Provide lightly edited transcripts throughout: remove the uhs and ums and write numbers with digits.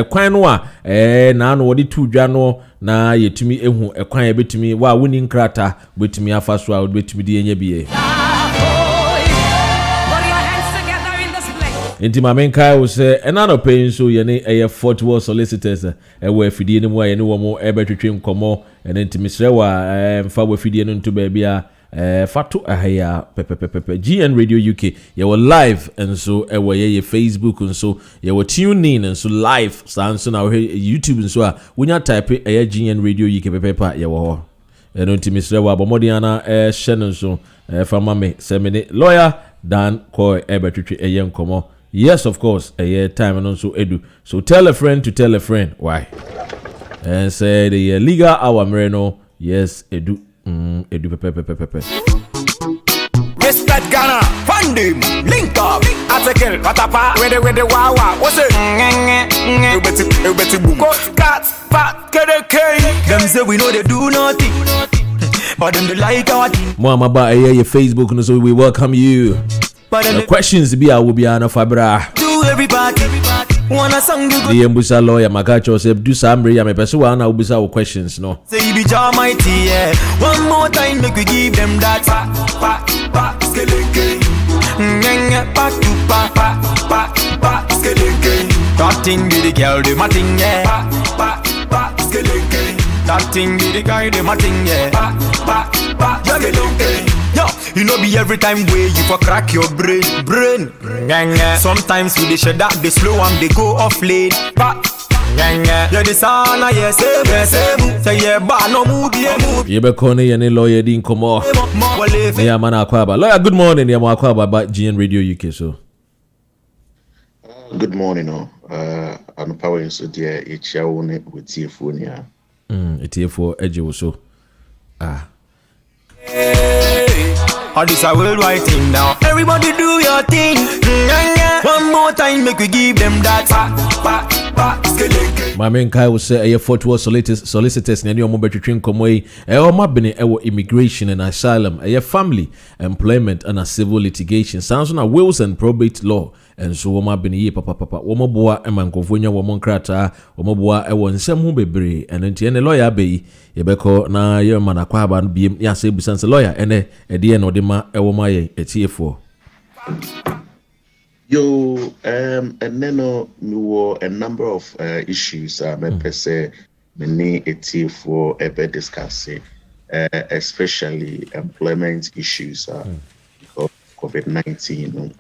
kwan no a na no wode tu dwa no na yetumi ehu kwan ebetumi wa woni nkrata betumi afa so a betumi de enya biye Inti mamenkai wo se enano pay so ye ne Fortwell Solicitors we afidie ne mu a ye ne wo mo ebetwetwe nkomo ene ntimi sre wa mfa wo afidie no nto ba bia fatu ahaya pepepepe GN Radio UK ye wo live and so we ye Facebook and so ye wo TUNEIN and so live so na YouTube and so a wonya type GN Radio UK pepepa ye wo ho ene ntimi sre wa bomodiana hye no so fama me semene lawyer Dan Koy ebetwetwe nkomo. Yes, of course, a year time and also edu. So tell a friend to tell a friend. Why? And say the legal hour mereno. Yes, edu. Edu pepe. Respect Ghana, fund him, link up, article, patapa, with the wawa. What's it? Boom. Cats, fat, get a cane. Them say we know they do nothing, but them they like our thing. Mama ba your Facebook, and so we welcome you. The questions be will be an fabra. Do everybody wanna song you the embusa lawyer Magacho said do samri ya me person na ubisa questions no. Say you be mighty, yeah. One more time make we give them that pa skeleke. Back to pa skeleke. That thing be the girl de my thing, yeah. Pa skeleke. That thing be the guy de my thing, yeah. Pa skeleke. Yo, you know be every time way you for crack your brain. Sometimes we they shed that they slow and they go off lane. Yeah, the sana yes, say yeah, but no move. You be calling any lawyer din komo. Yeah, man akwaba. Lawyer, good morning. Yeah, man akwaba about GN Radio UK so. Good morning, I'm power so dear each own with TFO near. TFO edge so. All this a worldwide thing now. Everybody do your thing. One more time, make we give them that. My main guy will say a Fortwell Solicitors and your mobile train come away. Or mabini immigration and asylum, a family, employment and a civil litigation. Sounds on a wills and probate law. And so woma bini papa woma boa emankofonya woma nkrata woma boa ewo nsem ho bebre eno ntie ne lawyer be yebeko na ye mana kwa aba biem ya se busanse lawyer ene ede no de ma ewo ma ye etiefo yo and then we were a number of issues me pese many etiefo ebe discussing especially employment issues because COVID-19,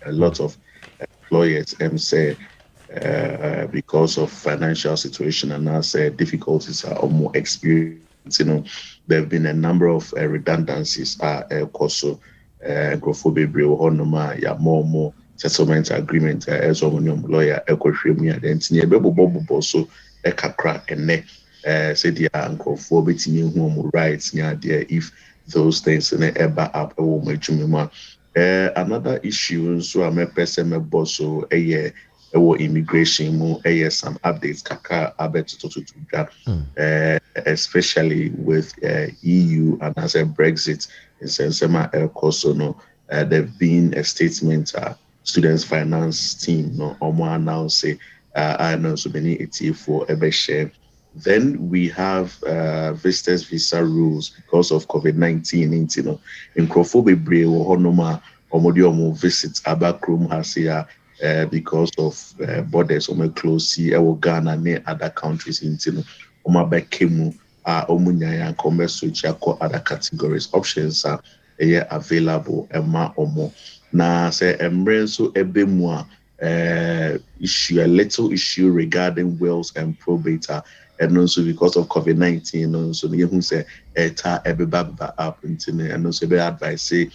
a lot of employers say because of financial situation and as difficulties are more experienced, there have been a number of redundancies. Also, more settlement agreement as a lawyer, so a kakra and said the uncle for between home rights near there if those things in the up another issue so I'm a person bosso immigration some updates kaka especially with EU and as a Brexit in Sensema also there've been a statement students finance team now say I know so many for a share. Then we have visitors visa rules because of COVID-19. In Crawford Bre or Honoma or visits Abakrum has here because of borders close Ghana and other countries in Omabekemu Omunya and commerce which are other categories. Options are available omo. Now say so ebemwa issue a little issue regarding wills and probate. And also because of COVID-19, also you say everybody up and also be advice say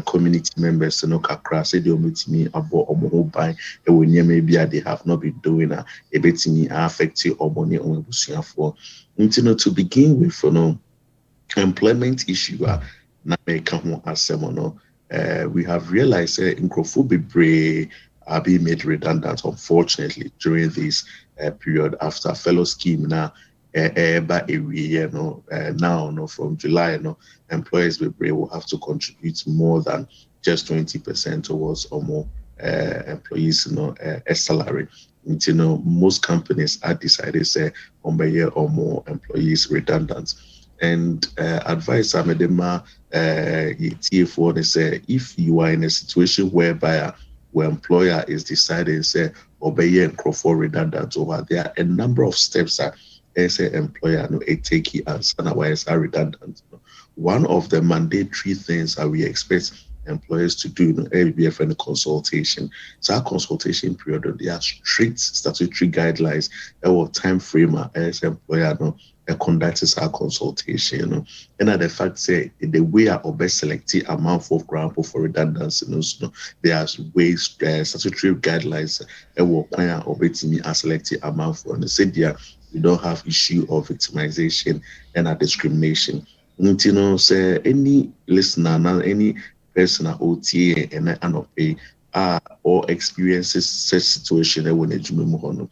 community members kakra say they meet me about buy when maybe they have not been doing a bit me affect or money on for to begin with employment issue we have realized in Crawford are being made redundant, unfortunately, during this period after fellow scheme now now from July employers will have to contribute more than just 20% towards or more employees, a salary. Most companies are decided say on by year or more employees redundant. And advice I made them TF1 they say if you are in a situation whereby where employer is deciding say obey and for redundant over there are a number of steps that as an employer no it take it as otherwise are redundant. One of the mandatory things that we expect employers to do ABFN consultation. So our consultation period, there are strict statutory guidelines or time frame as employer no conducts our consultation. And at the fact say the way our best selected amount for grant for redundancy, there are ways statutory guidelines will plan or me a selected amount for and say there we don't have issue of victimization and a discrimination. Say any listener, any person at OTA and anɔpɛ or experiences such situation when adwuma mu hɔ no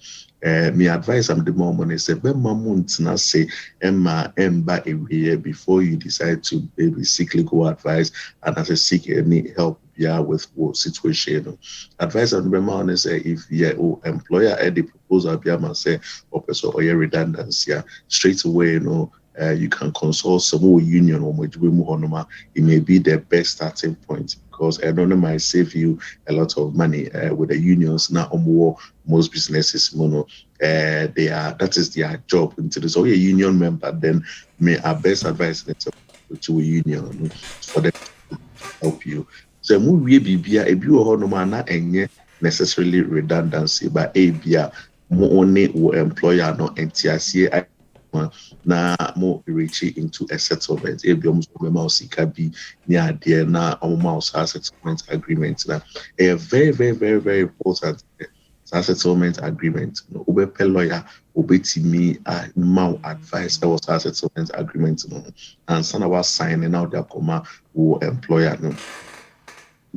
me advice am the moment is say bɛma mo ntena se ɛma ɛmba ewie before you decide to maybe seek legal advice and as a seek any help with what situation. Advice am bɛma on say if your employer the proposal be am say or person or your redundancy straight away you can consult some more union or it may be the best starting point because I don't know might save you a lot of money with the unions now most businesses they are that is their job into this a union member then may our best advice to a union for them to help you. So we be a not necessarily redundancy but a more only employer no NTIC na mo reach into a settlement ebi almost sika bi ni ade na almost settlement agreement na a very important settlement agreement obepe lawyer obetimi mau advice that was settlement agreement and son was signing out their comma or employer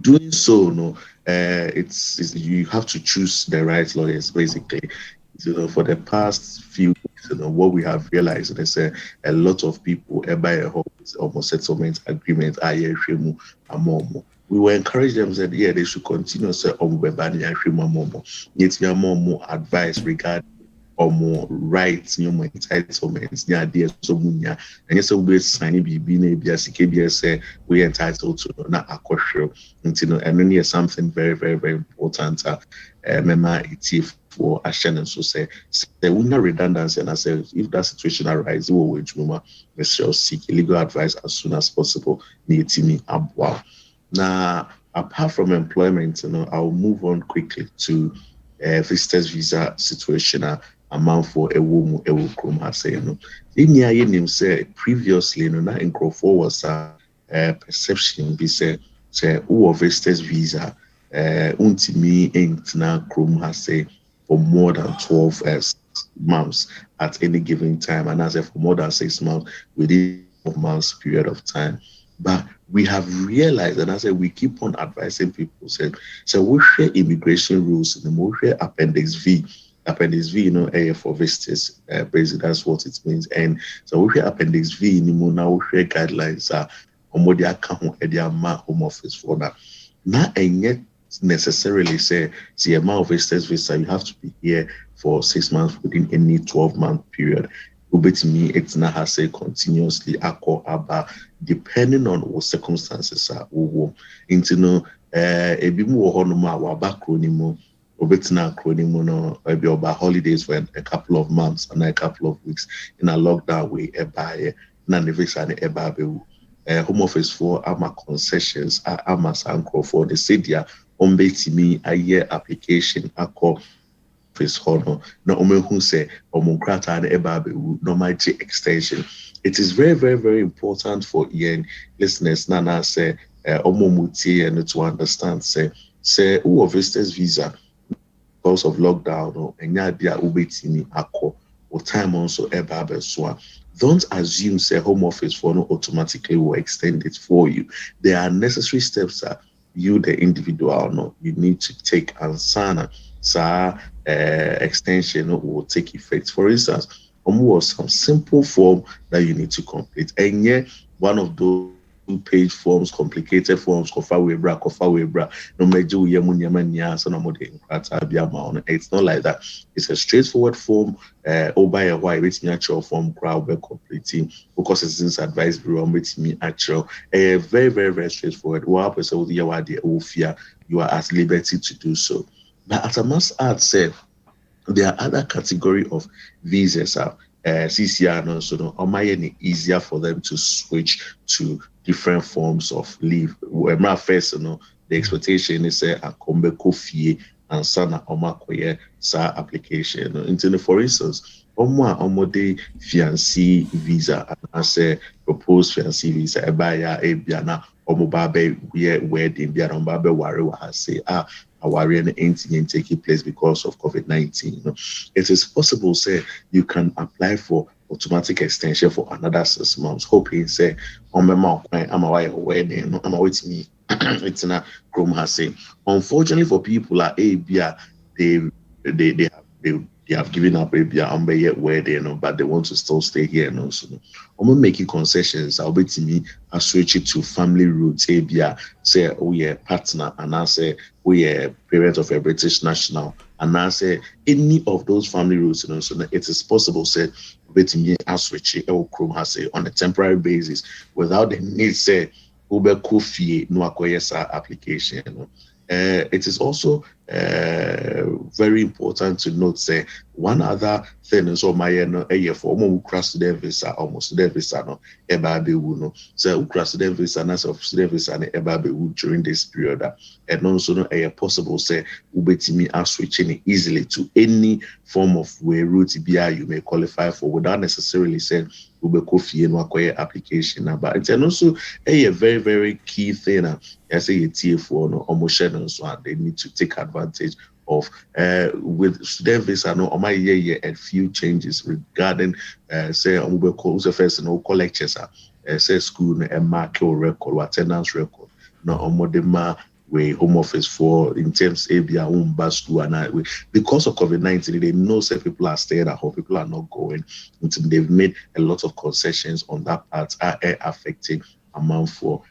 doing so it's you have to choose the right lawyers basically. For the past few weeks, what we have realized is a lot of people buy a home almost settlement agreement. We will encourage them that they should continue say more advice regarding or more rights, more entitlements, the ideas so munya. And yes, we sign BBS we entitled to not a question, and then something very important. Mema ETF for action and so say there will not redundancy and I say if that situation arises, we will seek legal advice as soon as possible. Now, apart from employment, I'll move on quickly to visitors visa situation. Amount for a woman, a woman has say, say previously, not in was a perception be say who visitors visa untimi ain't na chrome has say for more than 12 months at any given time, and as if for more than 6 months within 12 months period of time. But we have realized, and I said we keep on advising people, so we share immigration rules in the we share Appendix V. Appendix V, for visitors, basically that's what it means. And so we share Appendix V, now we share guidelines on what they account home office for that. Not and yet necessarily say the amount of visitors visa you have to be here for 6 months within any 12-month period. To me, it's not has say continuously about depending on what circumstances are into a bit more honoma backronym obetina acronym no about holidays for a couple of months and a couple of weeks in a lockdown way by visa home office for ama concessions ama sanko for the city on me a year application ako office hono na who say omunkrata and ebabe no mighty extension. It is very important for listeners nana say omomuti and to understand say who visitors visa because of lockdown and dia ubetini ako or time also ebabe so don't assume say home office for no automatically will extend it for you. There are necessary steps that you the individual you need to take and sana extension will take effect. For instance, was some simple form that you need to complete, and yet one of those 2-page forms, complicated forms, no major it's not like that. It's a straightforward form, by a white which natural form crowd completing because it's advisory with me actual very, very, very straightforward. You are at liberty to do so. But as I must add, say there are other category of visas CCR no so no it easier for them to switch to different forms of leave. Where first the expectation is say a kombe kofie and sana omakoye sa application. For instance, de fiancé visa and I say proposed fiancé visa ebaya ebiana omobabe wedding biana omobabe ware wa say our ain't taking place because of COVID-19. It is possible, say, you can apply for automatic extension for another 6 months, hoping, say, on my mouth, I'm away wedding, I'm away to me. It's not Chrome has say. Unfortunately, for people like ABA, they have given up ABA yet wedding, but they want to still stay here. And also, I'm making concessions. I'll be to me, I switch it to family roots. ABA say, oh yeah, partner, and I say, we are parent of a British national, and I say any of those family roots, so it is possible, say, with me, I switch it, Chrome has say on a temporary basis without the need, say, Uber Kofi no acquire application. It is also very important to note, say, one other thing is my for cross student visa, almost student visa no ebabe no. So cross student visa and of student visa and ebabe during this period. And also no possible say ubetimi are switching easily to any form of way route BI you may qualify for without necessarily saying ube kofi no acquire application. But it's also a very, very key thing. I say a TF4 no almost so they need to take advantage of with student visa no my year a few changes regarding say first no lectures say school and mark or record or attendance record no omodema way home office for in terms ABA home bus school and because of COVID-19 they know say people are staying at home, people are not going until they've made a lot of concessions on that part are affecting amount for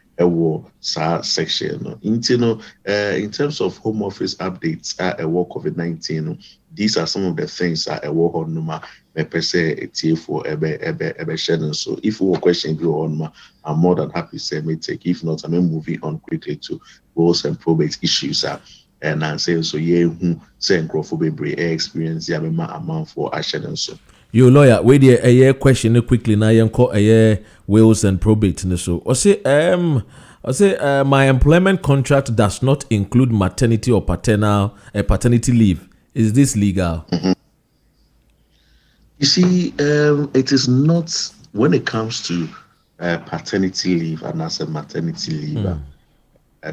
section. In terms of home office updates at COVID-19, these are some of the things that a war on Numa per se for so if you question go on, I'm more than happy to say me take. If not, I'm moving on quickly to wills and probate issues. And I say so who say experience amount for action so. You lawyer, wait a question quickly now. You call a wills and probate. So, I say, my employment contract does not include maternity or paternity leave. Is this legal? Mm-hmm. You see, it is not when it comes to paternity leave and as a maternity leave.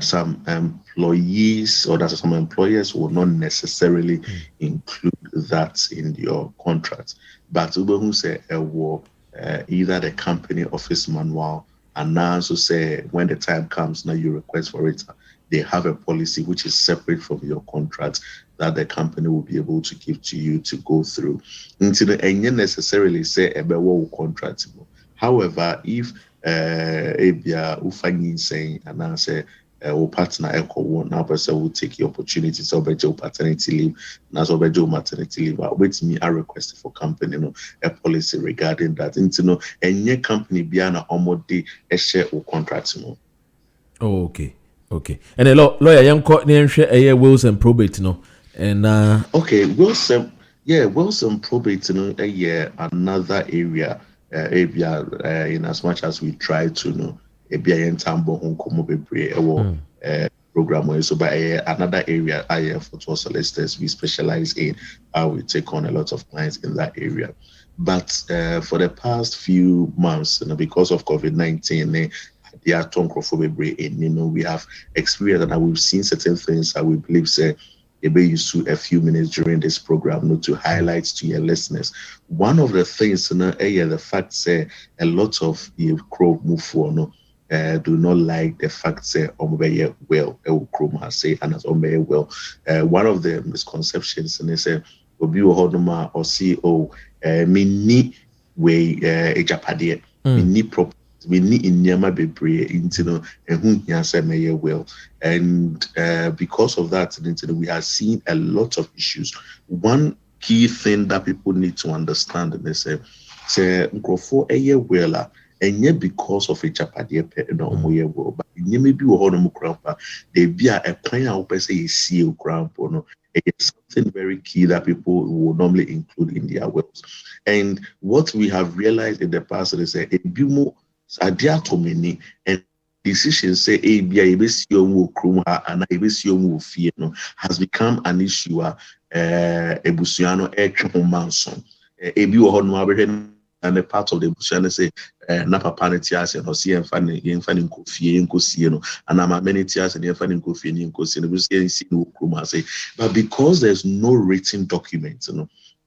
Some employees or some employers will not necessarily include that in your contract. But who say either the company office manual and now also say when the time comes now you request for it, they have a policy which is separate from your contract that the company will be able to give to you to go through. Until you necessarily say a contract. However, if Abia Ufangin saying and I say or partner echo one now person will take the opportunity to obey paternity leave, and obey maternity leave. Wait me a request for company a policy regarding that. Into any company beyond almost a share or contract. Oh, okay. And a lawyer young court name share a wills and probate and okay, wills and probate a year another area in as much as we try to know. Program so by another area Fortwell Solicitors we specialize in. We take on a lot of clients in that area, but for the past few months because of COVID-19 we have experienced and we've seen certain things that we believe say use to a few minutes during this program to highlight to your listeners. One of the things the fact say a lot of the crowd move for do not like the fact say well Chrome has say and as well. One of the misconceptions and they say obi or CEO mini way a japade mini property We need in Nyama Bebre into and who he well. And because of that, we have seen a lot of issues. One key thing that people need to understand and they say for a year well, and yet because of a chapadia no more well, but you may be a grandpa, they be a plan out per se see grandpa no. It's something very key that people will normally include in their wills. And what we have realized in the past is that a bimo adia to many and decisions say a be a and a fear no has become an issue. Ebusiano manson a bi and a part of the busiano say na papa ne tias no see en fa ne nkofie nkosie no and am many tias ne fa ne nkofie ne nkosie no be see no kroma say, but because there's no written document,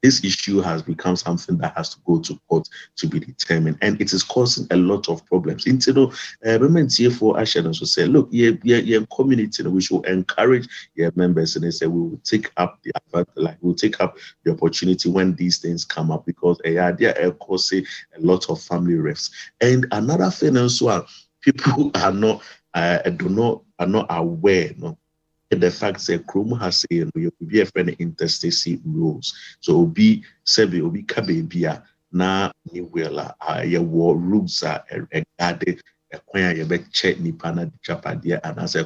this issue has become something that has to go to court to be determined, and it is causing a lot of problems. Women for Ashen also say, look, yeah, community, we should encourage your members, and they say we will take up the opportunity when these things come up, because they are causing a lot of family rifts. And another thing also, people are not aware, the fact that Chrome has say you be a friend interstate rules. So obi kabebia na ni wela ya war rules are regarded a be check nipa na chapadia and as a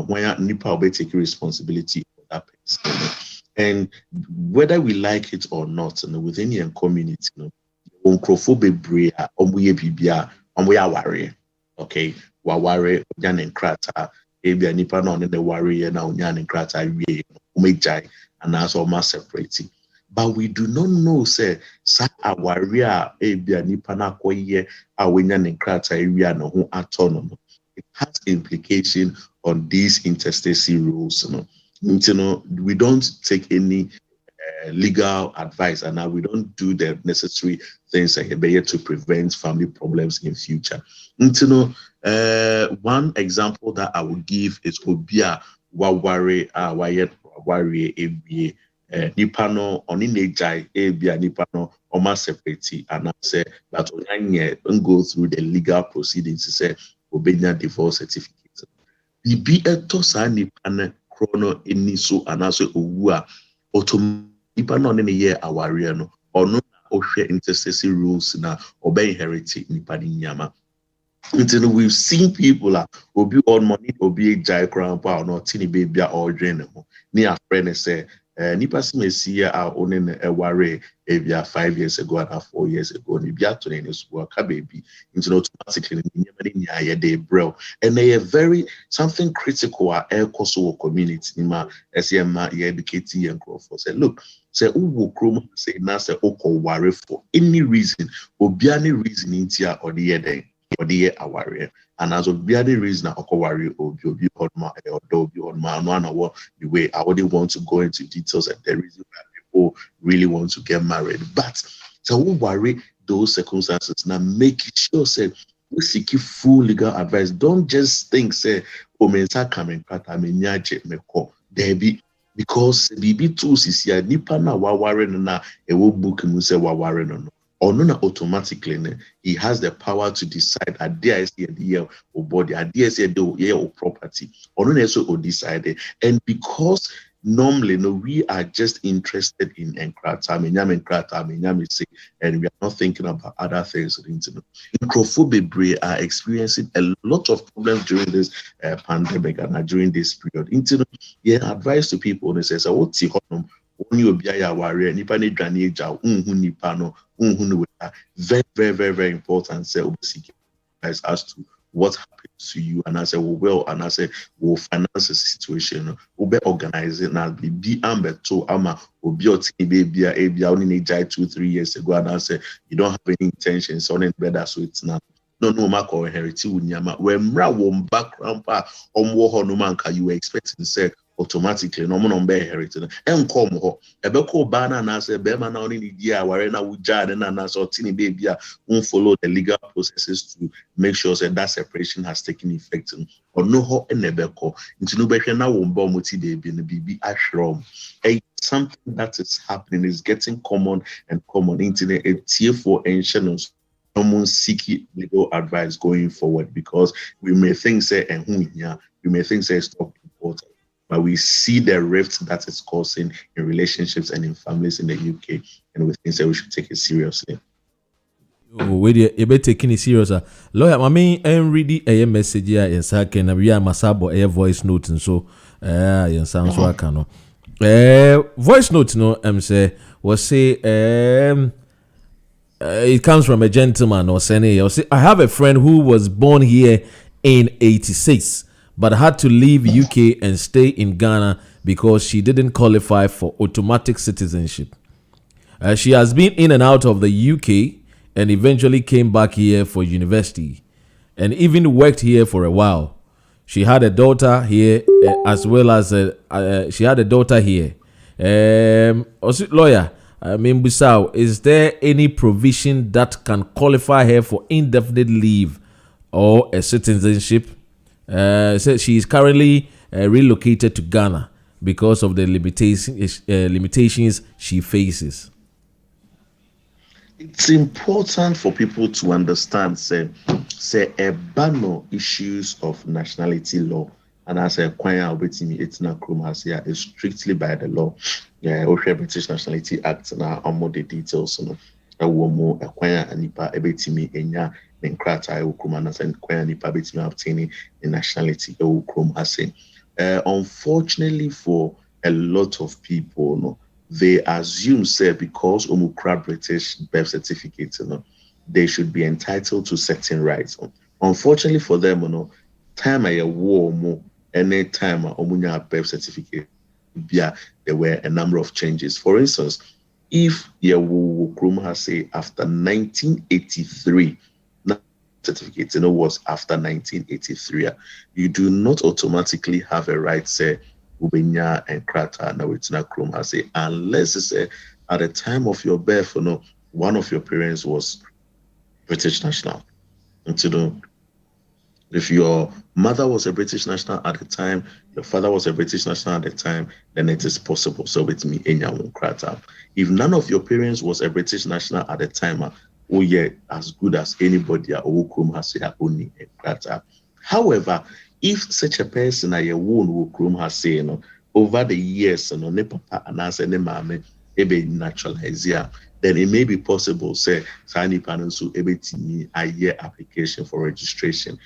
when nipa will take responsibility for that person. And whether we like it or not, within your community, uncrophobe brea omuye bibia omuya worry. Okay, wa worry yan krata. Ebia nipa no the warrior na onya ne krata wie umejai and also mass separating. But we do not know say sa warrior ebia nipa na koye awenya ne krata area no ho autonomy. It has implication on these interstate rules. We don't take any legal advice, and now we don't do the necessary things to prevent family problems in future. One example that I would give is Obia Waware Ebie Nipano Oninejai Ebia Nipano Oma separate, and I say that and go through the legal proceedings to say Obenya divorce certificate. Bibi etosa Nipane chrono iniso and also Uwa automatic. Nipa no ne ye aware no ono na ohwe interstate rules na obey inherit nipa ni nyama. Until we've seen people obi on money obi jai grandpa no tini baby or drain ho ni a friend say nipa simesi a onen e ware ebia 5 years ago and 4 years ago ni bia to ne so ka baby into automatically ni nyama ni aye dey bro, and they are very something critical a koso community ni ma esema ye educate and grow for say look say uwo krom say na say okọ ware for any reason obi any reason intia or the day or the aware, and as of the reason okowari obi honma obi honma no na what the way I wouldn't want to go into details and the reason why people really want to get married, but so we worry those circumstances now make sure say we seek full legal advice. Don't just think say omensa coming kata menyaje meko debi, because bibi too sisia nipa na waware na e wo book mu say waware no or no automatically he has the power to decide at the year or body at the year or property or no also decide. And because normally we are just interested in enkrata and we are not thinking about other things. Microphobe are experiencing a lot of problems during this pandemic and during this period. Advice to people and says what's when you be a warrior, nipa ne dwane eja nipa no very very very very important. Say as to what happens to you, and I say well, and I say we'll finance the situation, we'll be organizing and be ambeto ama obi oti baby a only 2-3 years ago, and I say you don't have any intentions on it better, so it's not. No mako inheritance unyama when mra won background pa omwo ho no man ka you were expecting say automatically no mo be inheritance enkom ho ebeko ba na say be ma na oni ni dia ware na wuja na so tini baby a follow the legal processes to make sure that separation has taken effect or no ho enebeko into no be na wo mba moti baby no bibi ashrom something that is happening is getting common into the tier for insurance someone seek legal advice going forward, because we may think say we may think say it's not important, but we see the rift that it's causing in relationships and in families in the UK, and we think that we should take it seriously. Wait, you better taking it serious. Lawyer, I mean, I'm reading a message here in second. We are masabo a voice note and so in sounds so I can voice note no say was say it comes from a gentleman or saying I have a friend who was born here in 86 but had to leave UK and stay in Ghana because she didn't qualify for automatic citizenship. She has been in and out of the UK and eventually came back here for university and even worked here for a while. She had a daughter here as well as she had a daughter here. Lawyer, I mean, Busau, is there any provision that can qualify her for indefinite leave or a citizenship? So she is currently relocated to Ghana because of the limitations she faces. It's important for people to understand, say a ban issues of nationality law, and as a choir waiting it's not here is strictly by the law. Yeah, British Nationality Act now on the details. More a choir and nipa ebetimi enya nenkrata ukrumana and choir nipa betimi obtaining the nationality ukrum ase. Unfortunately for a lot of people, no, they assume say because umukra British birth certificate, they should be entitled to certain rights. Unfortunately for them, time a war more any time omunya birth certificate, there were a number of changes. For instance, if your Krum has say after 1983, certificate was after 1983, you do not automatically have a right say Ubenya and Krata now it's not Krum has say unless it's at the time of your birth, one of your parents was British national. And if your mother was a British national at the time, your father was a British national at the time, then it is possible. So with me, Krata. If none of your parents was a British national at the time, oh yeah, as good as anybody, Krum has only Krata. However, if such a person a wound Krum has say, over the years, ne papa and answer ne mame, ebe naturalize, then it may be possible, say, Sani Panensu ebetimi a year application for registration,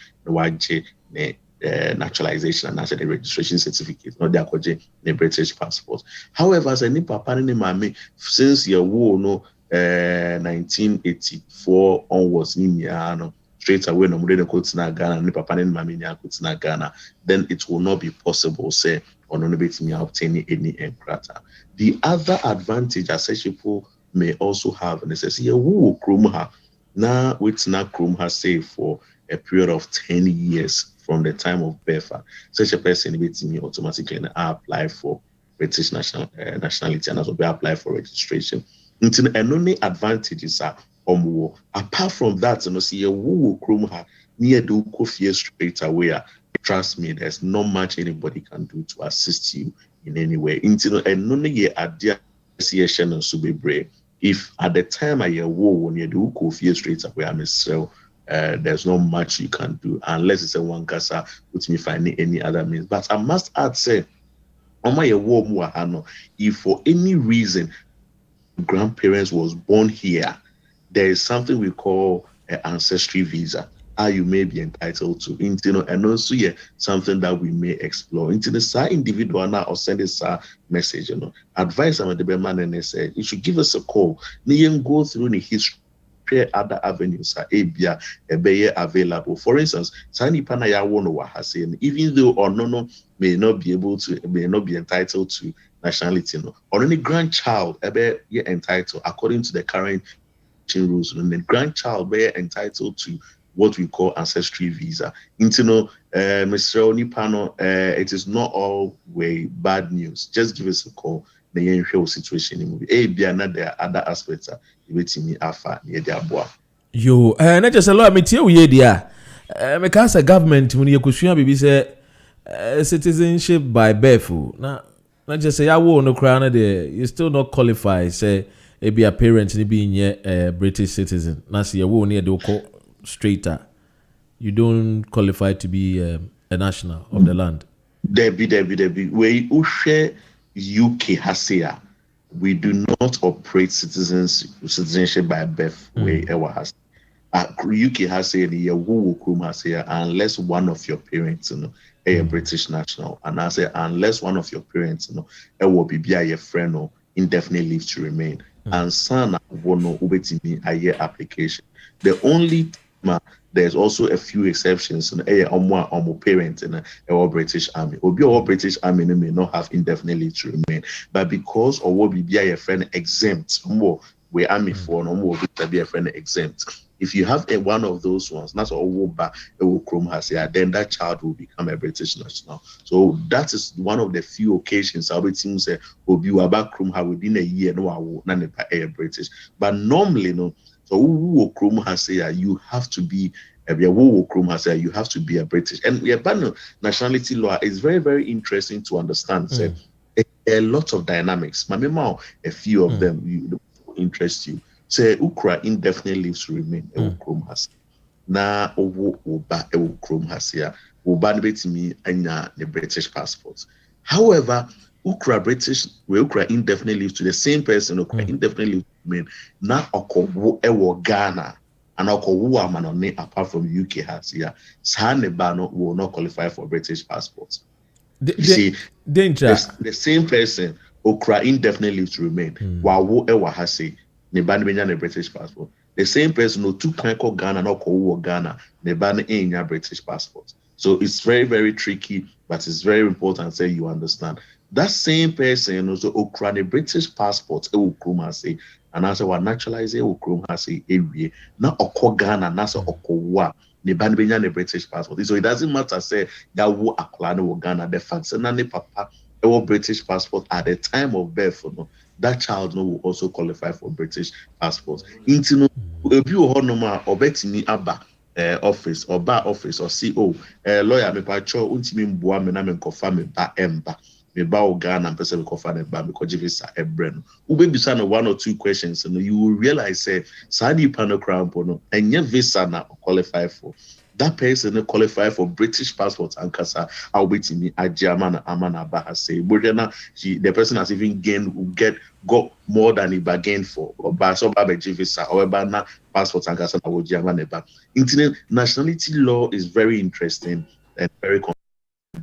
naturalization and the registration certificate, not the British passport. However, as a nipa panene mame, since your war 1984 onwards, straight away, no more than Ghana, nipa panene mame nya Ghana, then it will not be possible, say, or no betimi obtaining any enkrata. The other advantage as such people may also have, and they say, who Krum ha now with na Krum ha say for a period of 10 years from the time of birth. Such a person with me automatically apply for British nationality and also apply for registration. And only advantages are apart from that, see who Krum ha near do coffee straight away. Trust me, there's not much anybody can do to assist you in any way. And only idea association and Subibre. If at the time I hear war when you do coffee straight away, I'm so there's not much you can do unless it's a one casa which me finding any other means. But I must add, say, on my war more, if for any reason grandparents was born here, there is something we call an ancestry visa. You may be entitled to, and also something that we may explore. Into the side individual now or send this message, advice I'm the man and say you should give us a call. You go through the history, other avenues are available. For instance, Sani Panaya Wono has saying, even though or no may not be entitled to nationality, or any grandchild entitled according to the current rules, and the grandchild be entitled to what we call ancestry visa. Mr. Onipano, it is not always bad news. Just give us a call. The situation in movie. There are other aspects. Waiting afa near their boy. Yo, not just a lot. Me tell you, dear. Because the government when you question baby say citizenship by birth. Now, not just say I won't no crown there. You still not qualify. Say be a parent ni being a British citizen. Nasi ya wo near the straighter. You don't qualify to be a national of the land. Debbie. We share UK Hasia. We do not operate citizenship by birth. We ever has. UK Hasia the who Hasia unless one of your parents, a British national, and I say unless one of your parents, will be a friend or indefinite leave to remain. And son wono ubetimi a year application. The only there's also a few exceptions in a parent in a British Army. Or British Army may not have indefinite leave to remain, but because or will be a friend exempt more we army for no more be a friend exempt. If you have one of those ones, that's all Chrome has here, then that child will become a British national. So that is one of the few occasions I'll be saying will be about Chrome within a year, no, I will not a British. But normally, no, so who Chrome has here, you have to be you have to be a British. And nationality law is very, very interesting to understand. So, a lot of dynamics. A few of them interest you. Say Ukra indefinite leaves to remain Chrome has. Na oba Chrome has here. Oba me anya the British passport. However, Ukra indefinite leaves to the same person indefinitely leave to remain. Na okowo Ghana and okowo amanone apart from UK has here. Sanebano will not qualify for British passports. You see, danger. The same person Ukra indefinite leave to remain. While has say the British passport. The same person who took Ghana and Ghana, the British passport. So it's very, very tricky, but it's very important say you understand. That same person also okra the British passport, say, and answer what naturalize say area. Now oko Ghana, nasa okowa. The British passport. So it doesn't matter say that wo aklano Ghana. The fact that papa British passport at the time of birth, that child will also qualify for British passport. Intino obi honoma obetini aba office or bar office or CO lawyer me pacho untimi mboa me na me nkofa me ba emba me ba Ghana and person me kofa ne ba me koji visa ebre no ubebisa no one or two questions and you will realize say sadi pano crampo no enye visa na qualify for. That person qualify for British passport and kasa I'll be to me Ajamana Amana Bahase. The person has even got more than he bargained for or Baso Babe visa or Bana passport and kasa Awojamaneba. Internet nationality law is very interesting and very complex.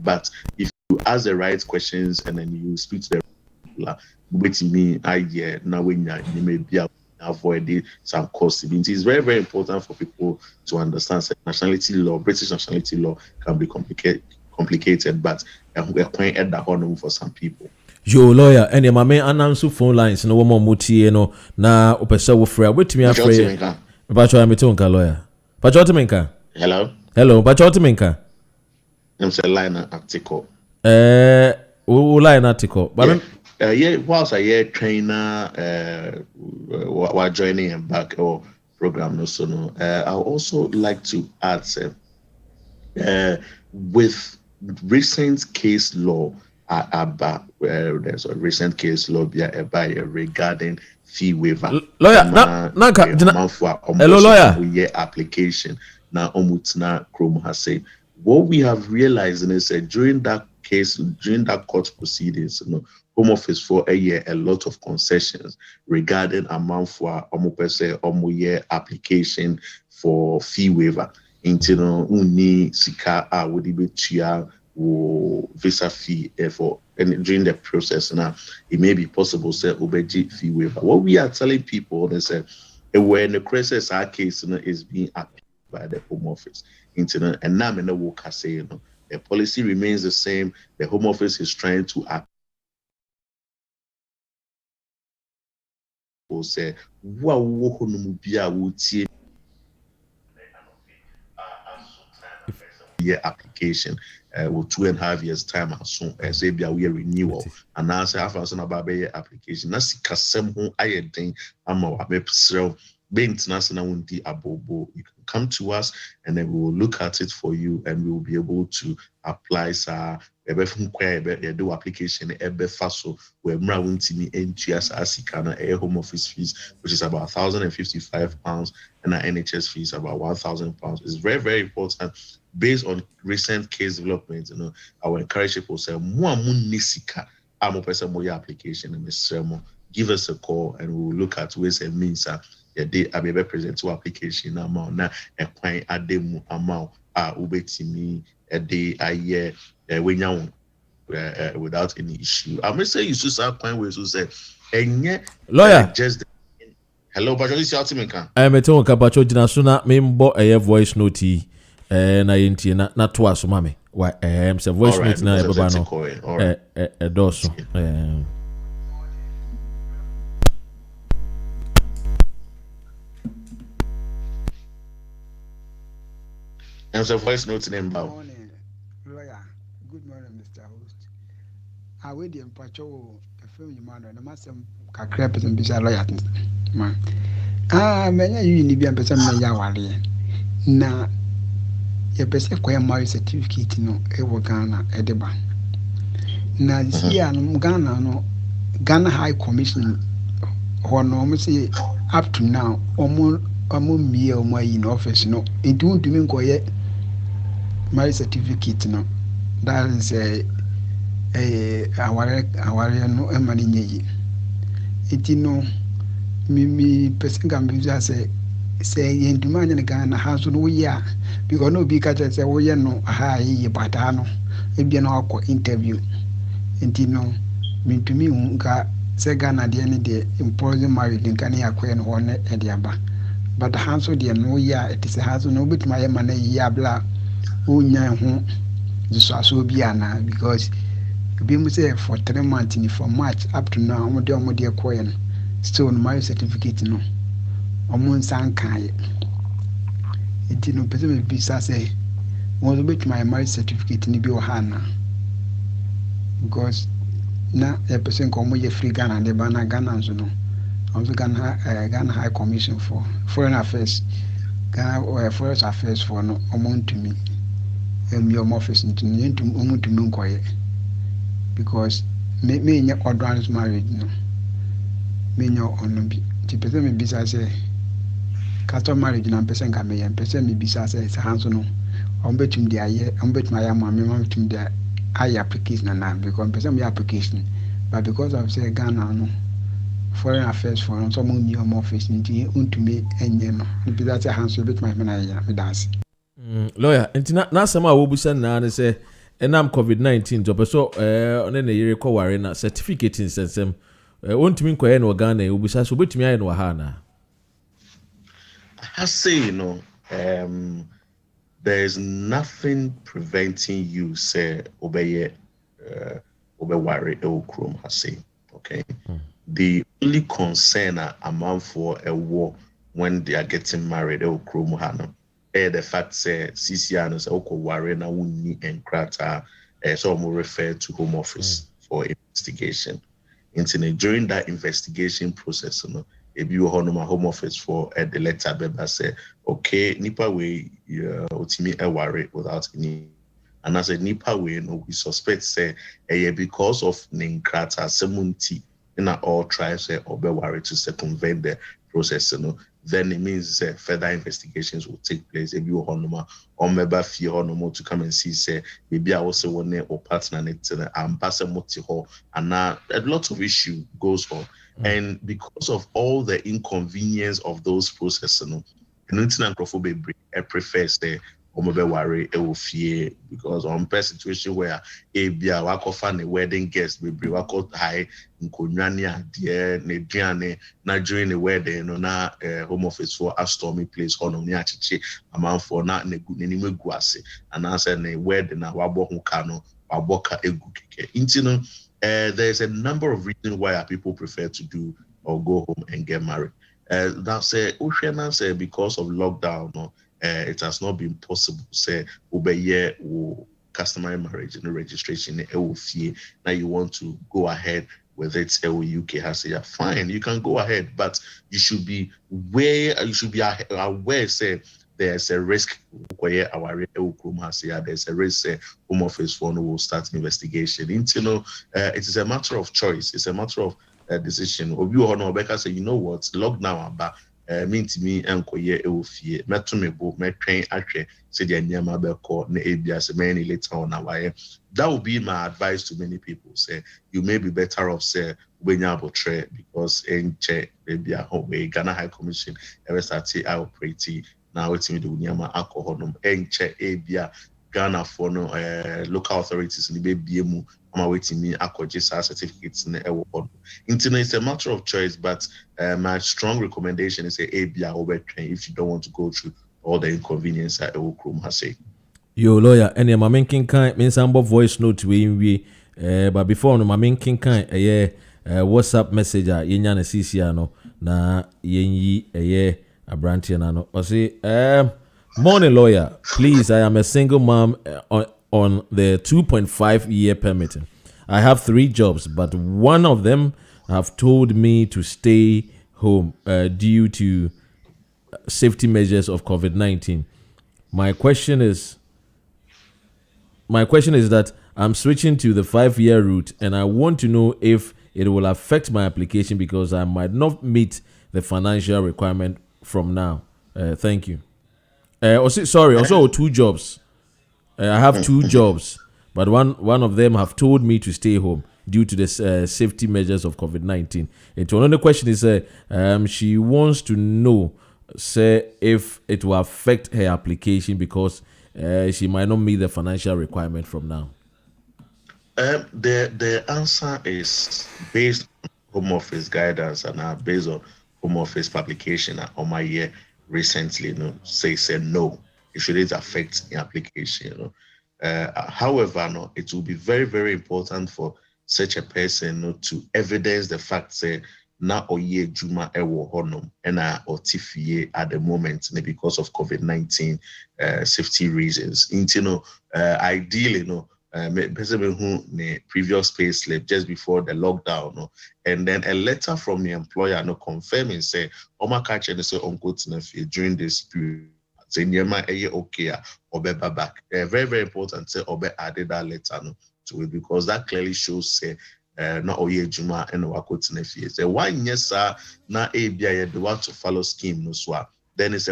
But if you ask the right questions and then you speak to the people, waiting me now when you may be avoid some costs. It is very, very important for people to understand that nationality law, British nationality law can be complicated, but we're playing at the honor for some people. Yo lawyer, and your main announce phone lines no more muti na opesa wo frɛ wait me afrɛ Pacho amitonka lawyer. Pacho temenka. Hello, Pacho temenka. I'm say line article. Line article. But whilst I hear trainer while joining him back or program no so no. I would also like to add with recent case law there's a recent case law regarding fee waiver. Lawyer, hello lawyer. Application now omutna Chrome has said. What we have realized is that during that court proceedings, Home Office for a year a lot of concessions regarding amount for year application for fee waiver. Uni sika would be visa fee for and during the process now it may be possible say obeji fee waiver. What we are telling people is when the crisis our case is being appealed by the Home Office and now in the work I say the policy remains the same. The Home Office is trying to say year application with 2.5 years time as soon as we are renewal and now say half as about application na sikasem ho ayeden ama wa bepsrew be international wundi abobo you can come to us and then we will look at it for you and we will be able to apply do application so where home office fees, which is about £1,055, and our NHS fees about £1,000. It's very, very important. Based on recent case development, I will encourage people to say more nisika application and give us a call and we will look at ways and means I be present to application amount na ekwan ademu amount ubetimi day a year without any issue. I may say you should start point ways to say lawyer just hello but you see how to can I met on kapacho jina suna membo voice note na yenti na to aso mame why say voice note na baba no doso and so voice note name about lawyer. Good morning, Mr. Host. I wait the empacho a film you man and master kakra person be lawyer man. Many you need be a person na yawali na your person kwa marriage certificate no ewo Ghana edeba na here no Ghana no Ghana High Commission hono say up to now omo mie omo in office no it won't do me koye marriage certificate no that is aware no emani nyeyi iti no mi person can be just say yenduma nya Ghana house no ya because no be ka say wo ye no aha yi bata no e bia no akọ interview enti no mintumi nka say Ghana de ne de employee marriage nka ne akọ no ho ne e de aba but house de no ya it is house no bituma ye ma na yi abla unya ho so bi ana because be mu say for 3 months in from March up to now omo de koyen still no marriage certificate no omo nsan kan enti no pese me bisa say won bet my marriage certificate ni bi o hana because na a person ko mo ye free Ghana de bana Ghana nso no also Ghana High Commission for Foreign Affairs Ghana Foreign Affairs for no omo to me your office into nkoye because me nya ordinance marriage no me nya ono bi ti pese me bisa say custom marriage na pese nka me yen pese me bisa say hanso no ombetum dia ye ombetum aya ma me ombetum dia aye application na because pese me application but because of say Ghana no foreign affairs for no so mo ni office nti untumi enye no bisa say hanso betum me na ye me dance lawyer entina na asema wo busa na ne se enam COVID-19 to peso one ne yire ko ware na certificate insensem wontumi nkoye no Ghana wo busa so betumi aye no ha na I say there's nothing preventing you say obey worry chrome I say okay the only concern amount for a war when they are getting married chrome hana the fact say CCR is oko worry na wunni enkrata so mo refer to home office for investigation during that investigation process ebi wo hono ma home office for the letter beba say okay nipa we otimi worry without any and as a nipa we no we suspect say because of nenkrata semunti na all try say obe worry to circumvent the process then it means further investigations will take place. If you honoma or maybe fear honomo to come and see say maybe I also want or partner it and pass a multi-hall and now a lot of issue goes on. And because of all the inconvenience of those processes, I prefer say worry fear because on per situation where bia wako fan a wedding guest be wako high nkonwani ade ne duane na during the wedding no na home office for a stormy place hono ni achiche amanfo na ne gu ase and answer ne wedding na wabo ho ka no waboka egu keke intino there's a number of reasons why people prefer to do or go home and get married that say Oceana say because of lockdown no it has not been possible say obey customary marriage and registration now you want to go ahead with it UK has said fine you can go ahead but you should be aware say there's a risk where our there's a risk Home Office phone will start investigation. It is a matter of choice. It's a matter of decision. Obi Ono Beka say, you know what, lockdown about mean to me enkoye efie meto me bo metwen ahwe say the nyama beko na ebia se many later on away. That would be my advice to many people. Say you may be better off say when you trade because enche ebia we Ghana High Commission ever start operate now it's me do nyama alcohol enche ebia Ghana for no local authorities in the baby mu I'm waiting me akojisa certificates in the internet. It's a matter of choice, but my strong recommendation is a ABA over train if you don't want to go through all the inconvenience that Ewokrom has said. Yo lawyer, any my making kind means I'm voice note we but before no my making kind WhatsApp message yenya na CC no na yenyi abranti na no. I say morning lawyer, please, I am a single mom on the 2.5-year permitting. I have 3 jobs, but one of them have told me to stay home due to safety measures of COVID-19. My question is that I'm switching to the 5-year route, and I want to know if it will affect my application because I might not meet the financial requirement from now. Thank you. Also 2 jobs. I have 2 jobs, but one of them have told me to stay home due to the safety measures of COVID-19. And another question is, she wants to know, if it will affect her application because she might not meet the financial requirement from now. The answer is based on Home Office guidance and based on Home Office publication on my year recently. Say no. It shouldn't affect the application. However, it will be very, very important for such a person to evidence the fact that na oye juma ewo honum and or tifie at the moment because of COVID-19 safety reasons. Ideally, person who the previous pay slip just before the lockdown, and then a letter from the employer confirming say, Oma catch and say during this period. Say nyema okay obe back. Very, very important say obe added that letter to it because that clearly shows say na oye juma and wako tinefie. Say why yes na ABI they want to follow scheme no so. Then it's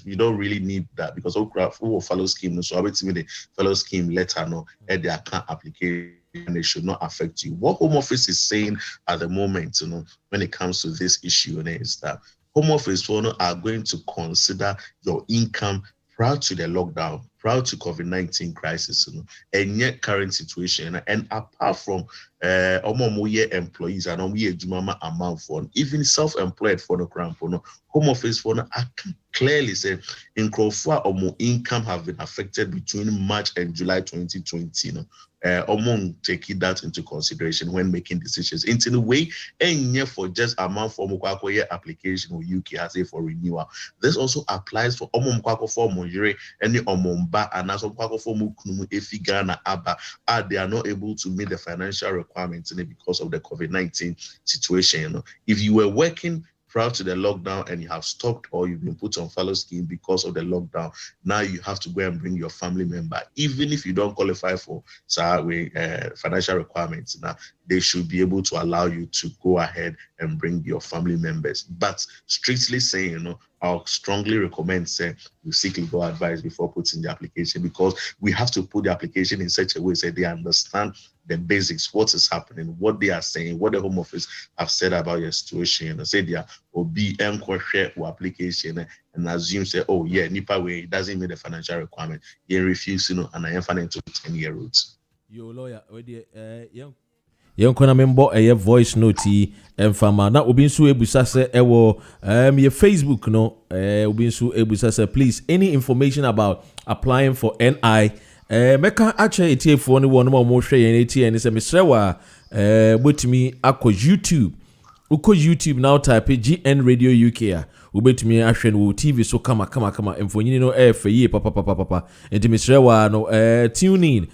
you don't really need that because who will follow scheme no so the follow scheme letter no at the account application and it should not affect you. What Home Office is saying at the moment, when it comes to this issue is that Home Office are going to consider your income prior to the lockdown, prior to COVID-19 crisis, and yet current situation. And apart from employees and amount for even self-employed for the crown, Home Office I can clearly say in Crawford income have been affected between March and July 2020. Taking that into consideration when making decisions. In a way, and for just amount for application or UK as a for renewal. This also applies for for Monjure any Omomba and as for Mukunu Efigana Abba. They are not able to meet the financial requirements because of the COVID-19 situation. If you were working prior to the lockdown and you have stopped or you've been put on follow scheme because of the lockdown, now you have to go and bring your family member. Even if you don't qualify for financial requirements, now they should be able to allow you to go ahead and bring your family members. But strictly saying, I'll strongly recommend you seek legal advice before putting the application because we have to put the application in such a way that they understand the basics, what is happening, what they are saying, what the Home Office have said about your situation. Say they will be share application and assume say, oh yeah, nipa way it doesn't meet the financial requirement. You refuse, and I am finding to 10-year routes. Yo lawyer, Yonkona member a voice note fama na obi nso ebusa se ewo your Facebook no obi nso ebusa se please any information about applying for NI meka ache etiefo ne won mo hwe yen etie ne se mesrewa botimi akọ YouTube uko YouTube now type GN Radio UK a ubetumi ahwe no TV so kama emfonyini no feye papa enti mesrewa no TUNEIN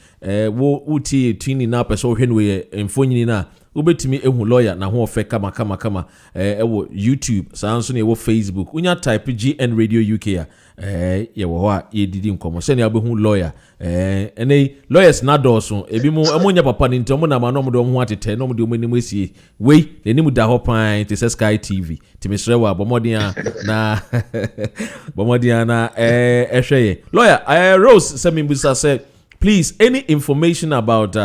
wo uti TUNEIN na person hwe no emfonyini na wobetumi ehu lawyer na ho ofe kama ewo YouTube saa nso na ewo Facebook unya type GN Radio UK a ye wo ho a ye didi nkomo se na abehu lawyer ene lawyers na doso ebi mu amonya papa ni ntomo na ma no mo do ho atete no mo de omanim esie wei eni mu da ho pan te Sky TV timisre wa bomodin na bomodin na ehweye lawyer Rose Semimbusa said please any information about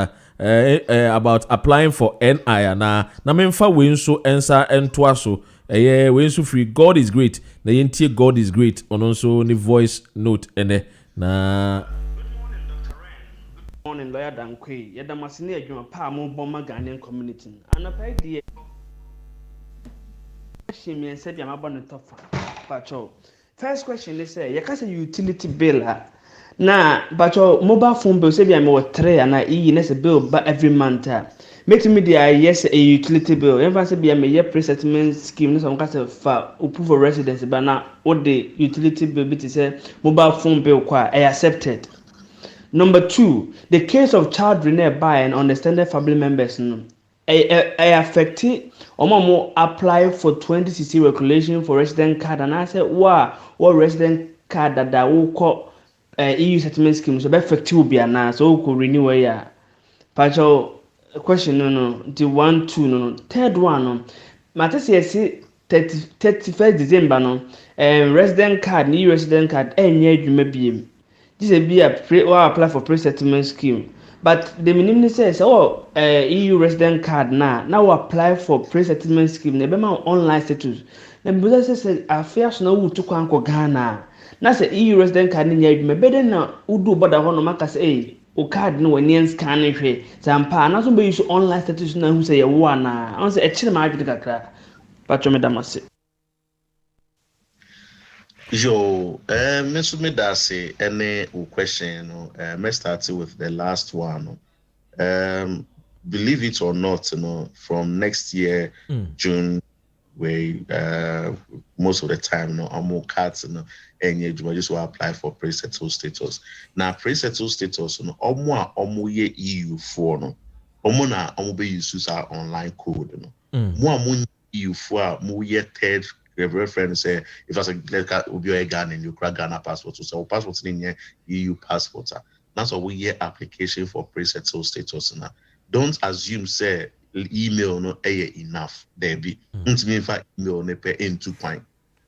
applying for NI na memfa we nso ensa entoa so we nso free God is great na yentie God is great ono nso ni voice note ene na morning lawyer Dankwe yeda masine adwuma pa mo bomma Ghanaian community anapa die question me say bia mabon tofa pacho first question is say you say utility bill na pacho mobile phone bill say bia me what 3 na na bill ba every month make me the yes a utility bill even say bia me pre-settlement scheme no some say for proof of residence but na what the utility bill bit say mobile phone bill kwa accepted. Number 2, the case of child renewal by and understanding family members no affected or apply for 20cc regulation for resident card and I said what resident card that will call EU settlement scheme so be effective will be an so could renew ya pacho question no the 1 2 no third one no matter say 31st December no resident card new resident card enye adwuma biem. This is be apply for pre-settlement scheme. But the minimum says, EU resident card now apply for pre-settlement scheme. They be my online status. Then brother says, affairs no who took Uncle Ghana. Now say EU resident card in your better now who do but I want to make us o card no when yen scan it. Sampa now somebody use online status now who say one. I say a chill my kakra. But you madam say. Yo, Mr. Medase, any question? Let's start with the last one. Believe it or not, from next year, June, where most of the time, I'm more cards, and you just will apply for pre-settled status. Now, pre-settled status, omo ye EU for omo be use our online code. Mo EU for mo ye third. Your friend say if I say will be a Ghana and you crack Ghana passport, so passport in EU passport. That's why we hear application for pre-settled status now. Don't assume say email no enough. There be mean for email ne pay in 2 point.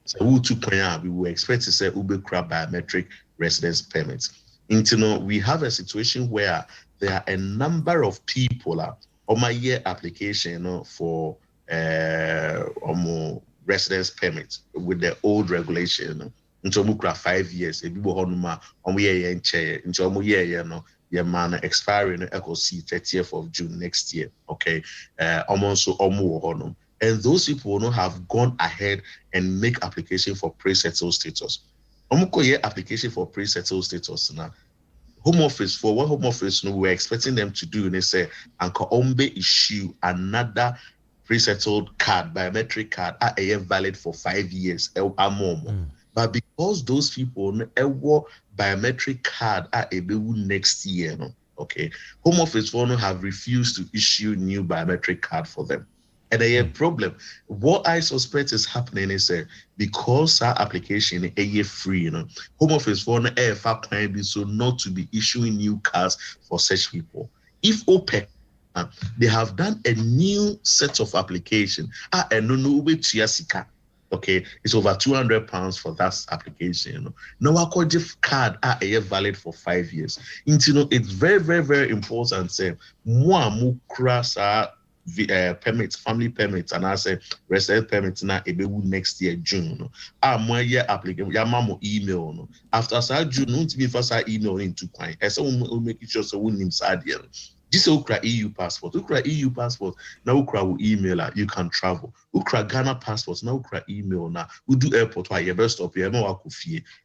So who 2 point we will expect to say ube crab biometric residence permits. We have a situation where there are a number of people on my year application for residence permit with the old regulation until we 5 years. If you honuma on we year chair until we year no your man expiring echo see 30th of June next year. Okay, almost honum. And those people will not have gone ahead and make application for pre-settled status. Application for pre-settled status now. Home Office for what Home Office no we're expecting them to do. And they say Anka Ombe issue another pre-settled card, biometric card, are valid for 5 years. But because those people ever biometric card are able next year, okay, Home Office for have refused to issue new biometric card for them. And a problem. What I suspect is happening is because our application is a year free, Home Office for can be so not to be issuing new cards for such people. If OPEC they have done a new set of application. Okay, it's over £200 for that application. Now, I call the card valid for 5 years. It's very, very, very important. Say, permits, family permits, and I say resident permits now next year June. My year application, yamamo email. After June, don't be first email into point. I say we make it sure so we name sad here. This is Ukra EU passport. Ukra EU passport. Now Ukra will email you can travel. Ukra Ghana passport. Now Ukra email now. We do airport why you best stop here. No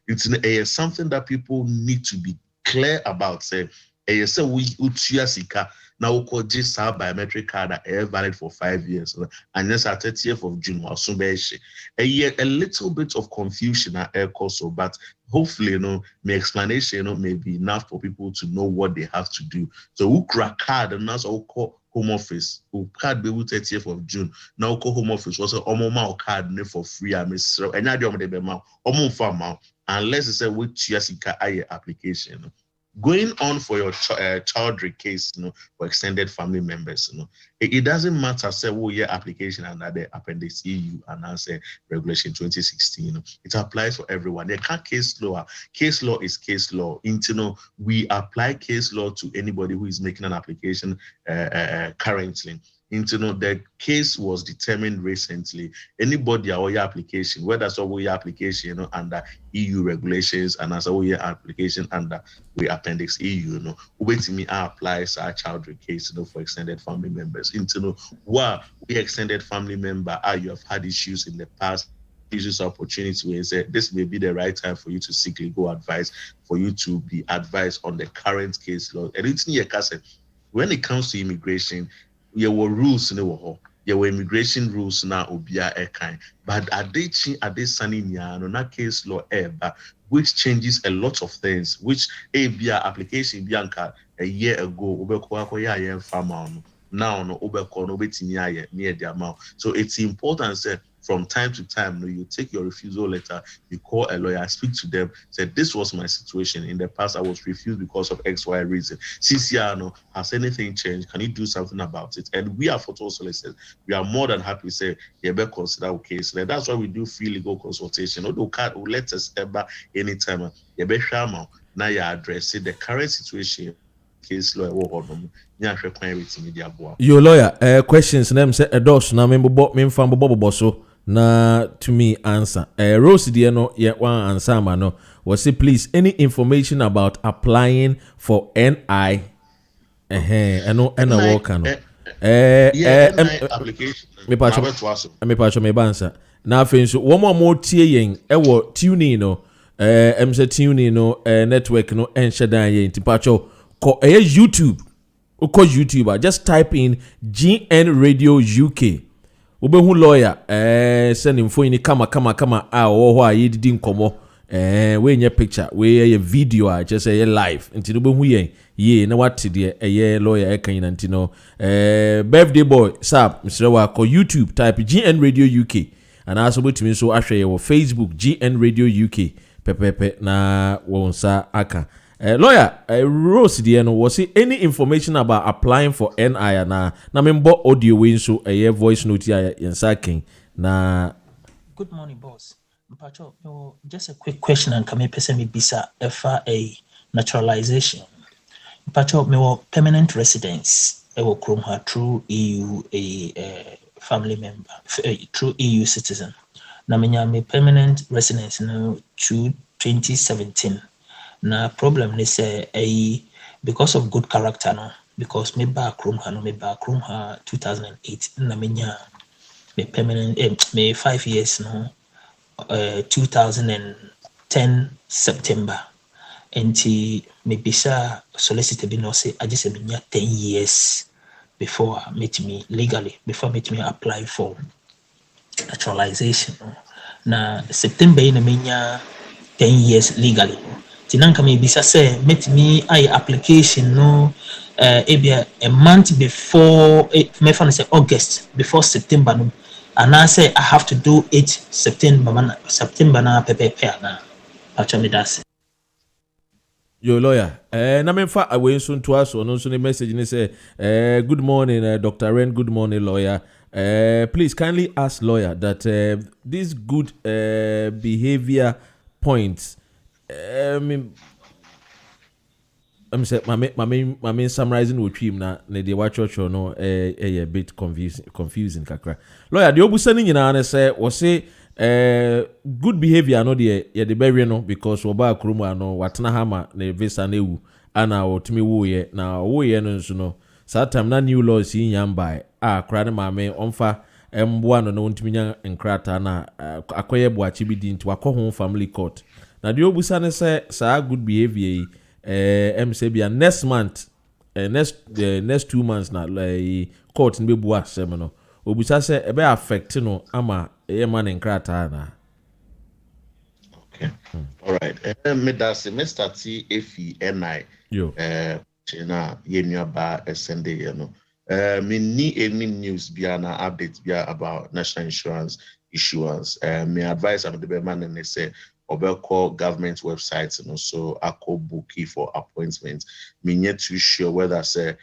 it's something that people need to be clear about. Say we utia now we call this biometric card that valid for 5 years. And yes, at 30th of June, a little bit of confusion at air also, but hopefully, my explanation, may be enough for people to know what they have to do. So we crack card and that's all home office who card be 30th of June now call home office was a card for free and miss and I don't farm unless it's a which yasika application. Going on for your child case, for extended family members, it doesn't matter say your application under the Appendix EU and answer Regulation 2016. It applies for everyone. They can't case law. Case law is case law. We apply case law to anybody who is making an application currently. The case was determined recently. Anybody or your application, whether it's your application under EU regulations and as your application under we Appendix EU, wait me applies our child case for extended family members. What we extended family member you have had issues in the past. Issues opportunity where say this may be the right time for you to seek legal advice, for you to be advised on the current case law. And it's when it comes to immigration, there were rules in the war. There were immigration rules now obia kind. But at this sunny no case law which changes a lot of things, which application bianca a year ago now no near the amount. So it's important that from time to time, you take your refusal letter, you call a lawyer, speak to them, say, this was my situation. In the past, I was refused because of X, Y reason. CCR, has anything changed? Can you do something about it? And we are Fortwell Solicitors. We are more than happy to say, yeah, better consider a case. And that's why we do free legal consultation. Although can't let us ever anytime. Yeah, better now you address the current situation. Case lawyer your lawyer questions name say a dos na me mfa bobo so na to me answer Rose dear no yet one answer ma no was say please any information about applying for NI work no application me pacho me bansa na afen so wo mo tie yen wo TUNEIN no say TUNEIN no network no enhyedan yen ti pacho ko YouTube YouTuber just type in GN Radio UK obehu lawyer send him phone ni kama wo ho ayi didi nkomo we nye picture we ye video just say live nti obehu ye na what de lawyer kan yin nti no birthday boy sap msre wa ko YouTube type GN Radio UK and also betimi so ahwe ye wo Facebook GN Radio UK pepepe na wo nsa aka lawyer Rose dear no was it any information about applying for NI na membo audio win so voice note ya yensaking na. Good morning boss. Mpacho just a quick question and can me person me bisa a naturalization. Mpacho me permanent residence will chrome her through EU a family member through EU citizen. Na me permanent residence no to 2017. Na problem ni say because of good character no because me back room ha 2008 na me permanent me 5 years no 2010 September enti me bisa solicitor bi no say I just me 10 years before meet me legally before meet me apply for naturalization na September na me 10 years legally. Tinanka me bisa say met me application no a month before me fan say August before September no and I say I have to do it September na pepe na acha me das your lawyer na me fa away so to us no so the message ni say good morning Dr. Ren, good morning lawyer. Please kindly ask lawyer that this good behavior points I'm say my summarizing with him na the watch no a bit confusing kakra. Lawyer the obusani nyina na say was say good behavior no de ye the bury no because oba akromu no watena hama na visa na ewu ana otumi wo ye na wo ye no nso no saa time na new laws yin yamba akra ne maame onfa mboa no no ntumi nya nkrata na akoye boachi bi di nti wakɔ family court. Na the obusane say sa good behavior say be next month next 2 months na court nbe bu asem no obusa say e be affect no ama e man nkrata na. Okay. All right. Me that's Mr. T FENI. Yo. China yenua ba sende no. Me need any news biana updates about national insurance issuance. Me advice I'm the man and they say call government websites and also call bookie for appointments. Me not too sure whether say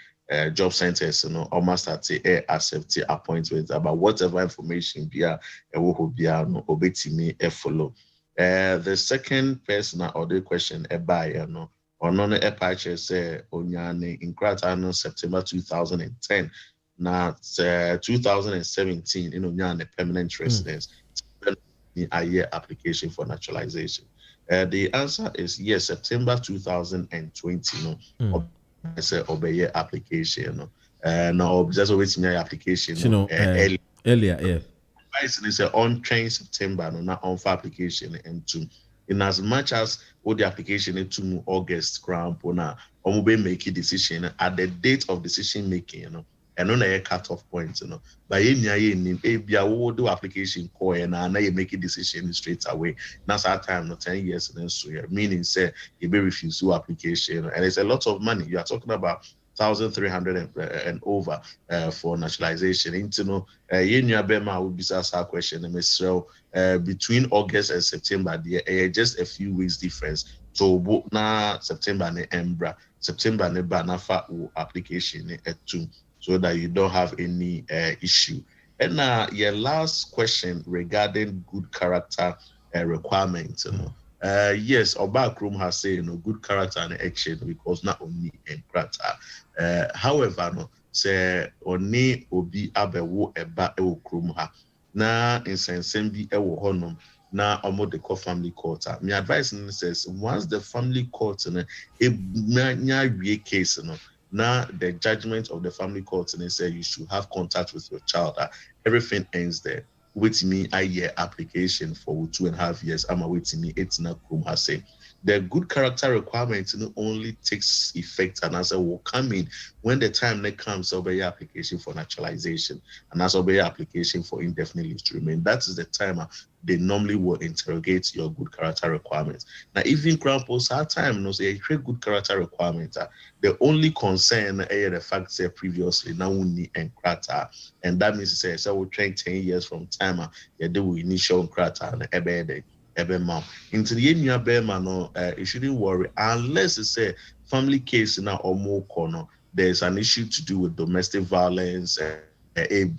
job centers almost at accept appointments about whatever information bia will be no obeti me follow. The second person or the question buy ono no epache say onyane in krata September 2010 na 2017 in onyane permanent residence a year application for naturalization. The answer is yes, September 2020 no I say obey application no now just wait my application earlier yeah. It's a on-train September, no, not on for application and to in as much as all the application into August cramp or be make a decision at the date of decision making, and on a cut-off point, by any be a do application call and now you make a decision straight away. That's our time, not 10 years and then so meaning say you may refuse to application, and it's a lot of money. You are talking about 1,300 and over for naturalization. Into Yenya Bema will be asked a question. Between August and September, there just a few weeks difference. So na September ne embra, September ne banafa application too, so that you don't have any issue. And your last question regarding good character requirements. Yes, Obakrum has said good character and action because not only in character. However, no say oni obi abewo eba ewo krum ha na insensem bi ewo honom na omo de call family court. My advice says once the family court na nya case no na the judgment of the family court and say you should have contact with your child. Everything ends there. With me a year application for 2.5 years. I'm waiting me 18 krum has say the good character requirement only takes effect and as will come in when the time that comes over your application for naturalization and as over your application for indefinite leave to remain. That is the time they normally will interrogate your good character requirements. Now, even Crown Post our time say a good character requirement. The only concern the fact that previously now we need and character, and that means say so we train 10 years from time you do initial character and Ebema. Into the new Bema, no, you shouldn't worry unless it's a family case now or more corner. There's an issue to do with domestic violence, then it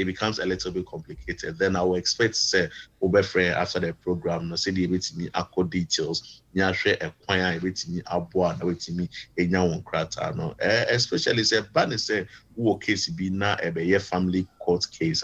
becomes a little bit complicated. Then I will expect to say Obefre after the program, no say the me acco details, nya share a choir with me aboa with me a young crata no especially say ban say who case be na a family court case.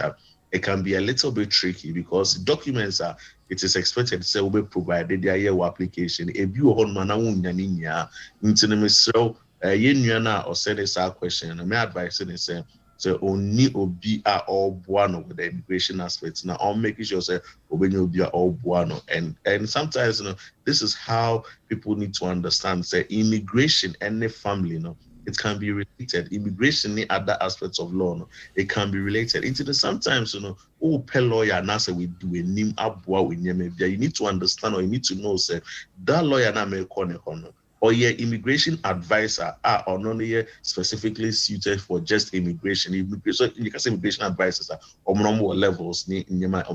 It can be a little bit tricky because documents are, it is expected to say will be provided their year application. A view on manawunya into the so yenuana or send us our question. And my advice is say so only obi are all buano with the immigration aspects. Now I'm making sure say when you be all buano and sometimes this is how people need to understand say immigration and the family it can be related. Immigration in other aspects of law, it can be related. Into the sometimes, pay lawyer now say we do a name abwa with you need to understand or you need to know say that lawyer na may or your immigration advisor or not specifically suited for just immigration. So you can say immigration advisors are on more levels in my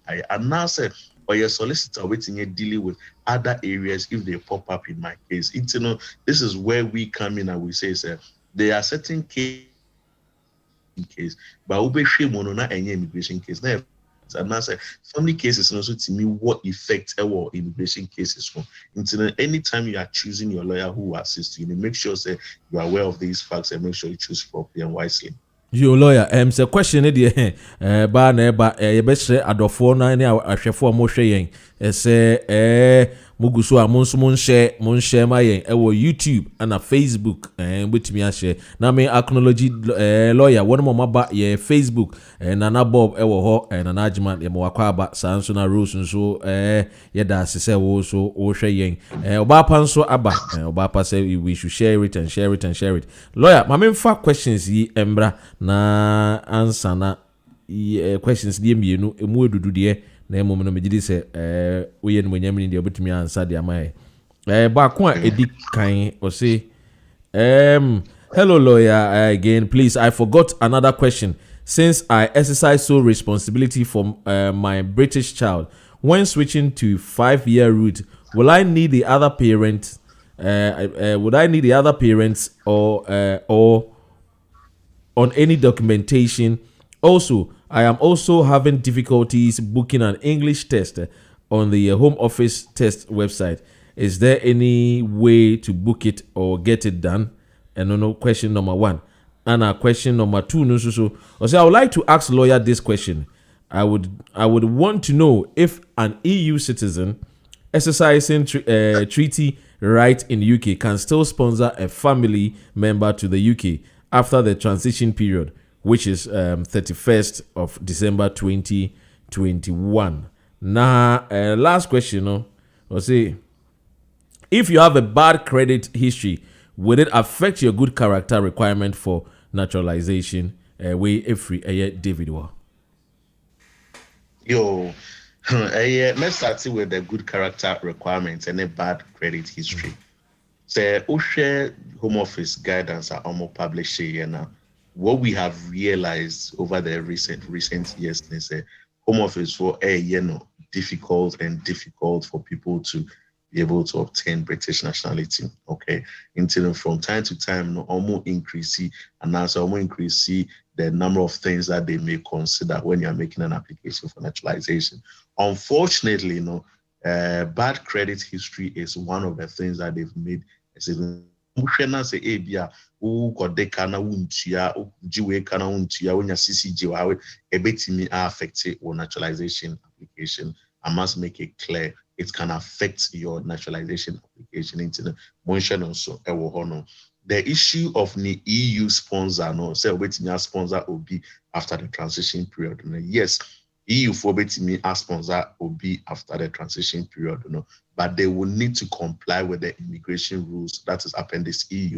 I and now say or your solicitor waiting dealing with other areas if they pop up in my case. This is where we come in and we say, sir, there are certain case, but ube mono na any immigration case. Now, and I say family cases and also to me what effect our immigration cases from. Anytime you are choosing your lawyer who will assist you, make sure say you are aware of these facts and make sure you choose properly and wisely. Your lawyer, say question ba na eba ye be hye adofo na ne ahwefo mo hwe yen say muguso a monso monhye ma yen wo YouTube and Facebook betimi a share na me acknowledge lawyer won mo maba ye Facebook na na Bob wo ho na na agreement ye mo wakwa aba sanso na rules nso ye da sese wo so wo hwe yen oba pa nso aba oba pa say we should share it and share it and share it. Lawyer ma me fa questions yi embra na answer na questions die mienu emu edudu de na emu no megidi se oye no nyamini de obetumi answer de amaye ba ko a edi kan o se Hello, lawyer. Again, please. I forgot another question. Since I exercise sole responsibility for my British child, when switching to 5-year route, will I need the other parent? Would I need the other parents or on any documentation? Also, I am also having difficulties booking an English test on the Home Office test website. Is there any way to book it or get it done? And no, question number one. And question number two, no, I would like to ask lawyer this question. I would want to know if an EU citizen exercising treaty right in the UK can still sponsor a family member to the UK after the transition period, which is 31st of December 2021. Now, last question, no? I'll say, if you have a bad credit history, will it affect your good character requirement for naturalization? David Wa. Yo, let's start with the good character requirements and a bad credit history. So, share Home Office guidance are almost published here now. What we have realized over the recent years is Home Office for difficult for people to be able to obtain British nationality. Okay, until from time to time, almost increase and also almost increase the number of things that they may consider when you are making an application for naturalization. Unfortunately, bad credit history is one of the things that they've made. Affect your naturalization application. I must make it clear it can affect your naturalization application. The issue of the EU sponsor, say waiting your sponsor will be after the transition period. Yes, EU for waiting a sponsor will be after the transition period, but they will need to comply with the immigration rules. That is Appendix E,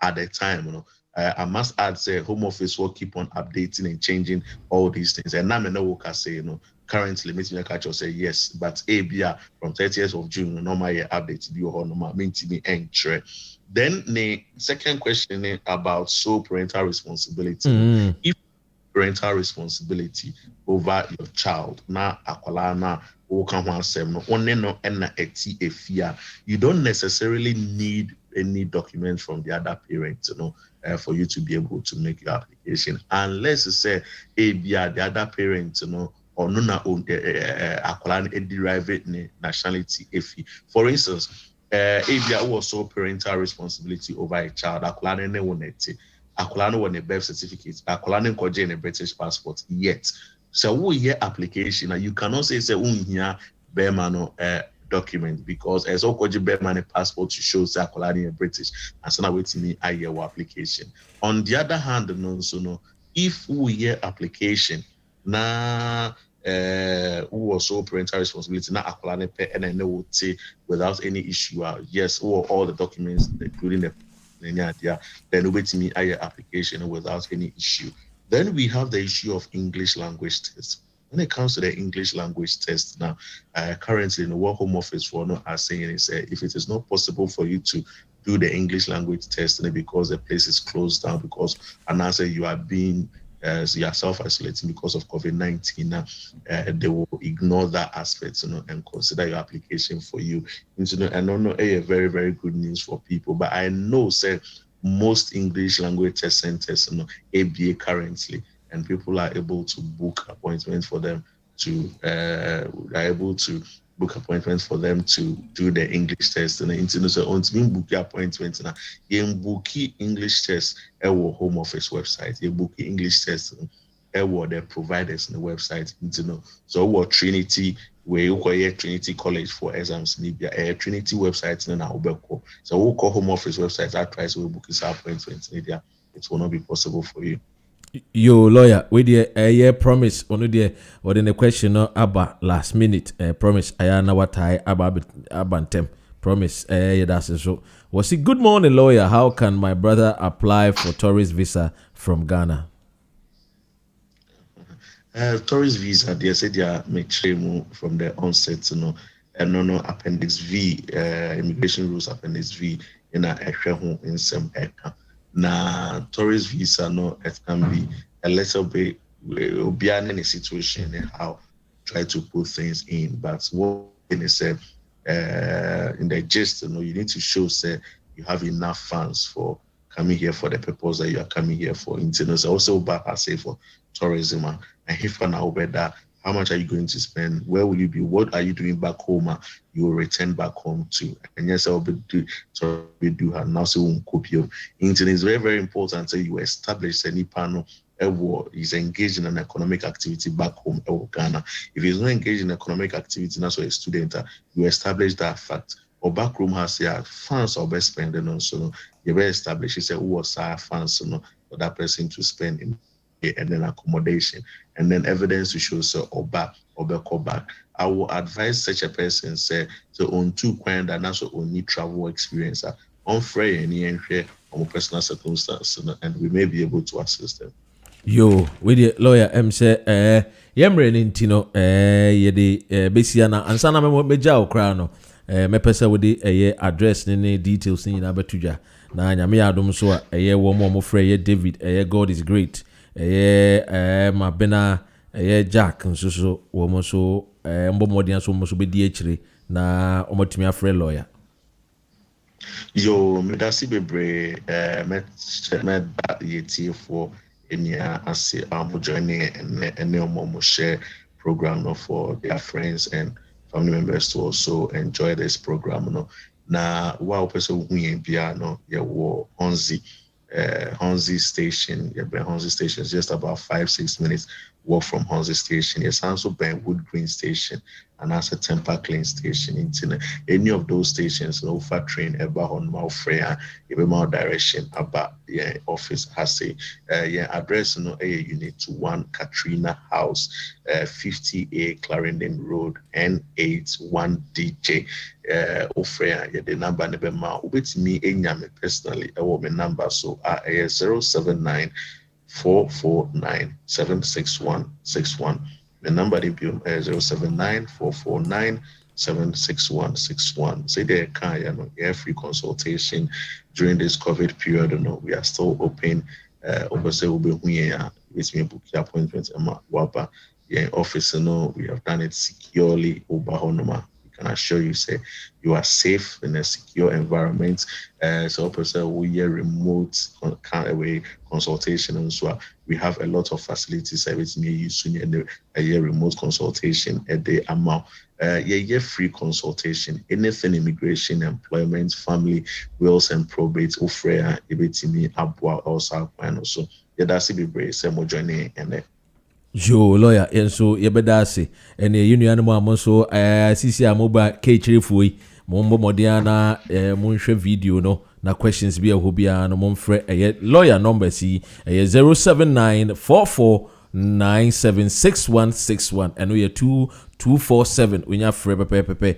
at the time, I must add, say Home Office will keep on updating and changing all these things. And now I can say, currently, Mr. Catcher say yes, but ABR from 30th of June, no my update be or no mean to be entry. Then the second question about sole parental responsibility. If parental responsibility over your child, na akwalana you don't necessarily need any document from the other parent, for you to be able to make your application, unless you say ABR the other parent, or nona akwalana derive nationality. For instance, ABR also parental responsibility over a child. Akwalana won a birth certificate. Akwalana a British passport yet. So we hear application, and you cannot say here Berman document, because as all Berman passport to show Akwalana a British, and so now waiting me a year application. On the other hand, if we hear application na who also parental responsibility na Akwalana and I know say without any issue, yes, or all the documents including the then wait me a application without any issue. Then we have the issue of English language test. When it comes to the English language test now, currently what Home Office for are saying is if it is not possible for you to do the English language test because the place is closed down, because and answer you are being you are self-isolating because of COVID-19 now, they will ignore that aspect, and consider your application for you. And I don't know, very, very good news for people, but I know, most English language test centers, ABA currently, and people are able to book appointments for them to do the English test. And so on to book appointments now. You book English test at Home Office website. You book English test at the providers in the website. So what Trinity, where you call Trinity College for exams, Libya, Trinity website in Albeko. So we'll call Home Office website. That tries to book his appointments in Libya. It will not be possible for you. Yo, lawyer, we the promise on the or the question about last minute promise. I know what I about them promise. That's so. Was it good morning, lawyer? How can my brother apply for tourist visa from Ghana? Tourist visa, they said they are make from the onset, no appendix V, immigration rules appendix V in a home in some eka. Na tourist visa no, it can be a little bit beyond any situation and how try to put things in. But what in said in the gist, you need to show say you have enough funds for coming here for the purpose that you are coming here for. Internals also back I say for tourism and if now better. How much are you going to spend? Where will you be? What are you doing back home? You will return back home to. And yes, I'll be do so we do have now so copy of internet is very, very important. So you establish any panel is engaged in an economic activity back home in Ghana. If he's not engaged in economic activity, that's why a student, you establish that fact. Or back room has funds or best spending on so you will establish who was our funds for that person to spend in and then accommodation and then evidence to show so or back. I will advise such a person say to own two coin that also only travel experience on free and share on personal circumstances and we may be able to assist them. Yo, with the lawyer say yemre nintino yede besiana ansana me meja okra no me pesa with the address ne details ni na betuja na nyame adom so wo mo frɛ David God is great mabena Jack nso wo mo so mbomodian so mo so be di akire na omotumi afrɛ lawyer. Yo, me da si bebre me yeti for enya ase joining and mo share program no for their friends and family members to also enjoy this program no. Na wow person who yen bia no ye wo Honzi station, Honzi station is just about 5-6 minutes walk from Honzi station. Yes, also Ben Wood Green station and also Temper Clean station. In any of those stations, no fat train ever on Malfreya, even more direction about the office has a address no a unit to 1 Katrina House, 50A Clarendon Road, N81DJ. Ofreya, the number never ma with me personally. I want my number so 079 449 76161. The number is 079 449 76161. Say there can free consultation during this COVID period. We are still open. Obviously, we'll be here with me book your appointment. Wapa office. We have done it securely. Can assure you say you are safe in a secure environment. So we hear remote consultation and so we have a lot of facilities everything you soon and a year remote consultation at the amount free consultation, anything immigration, employment, family, wills and probate, offer ebetimi abwa also also that's be brave some more joining and Yo lawyer enso yebeda ase ene yenu mo amonso sisi amoba kechirefui mombo modiana monhwe video no na questions bi ehobia no momfrɛ lawyer number si 07944976161 eno ye 247 unya frɛ pepepepe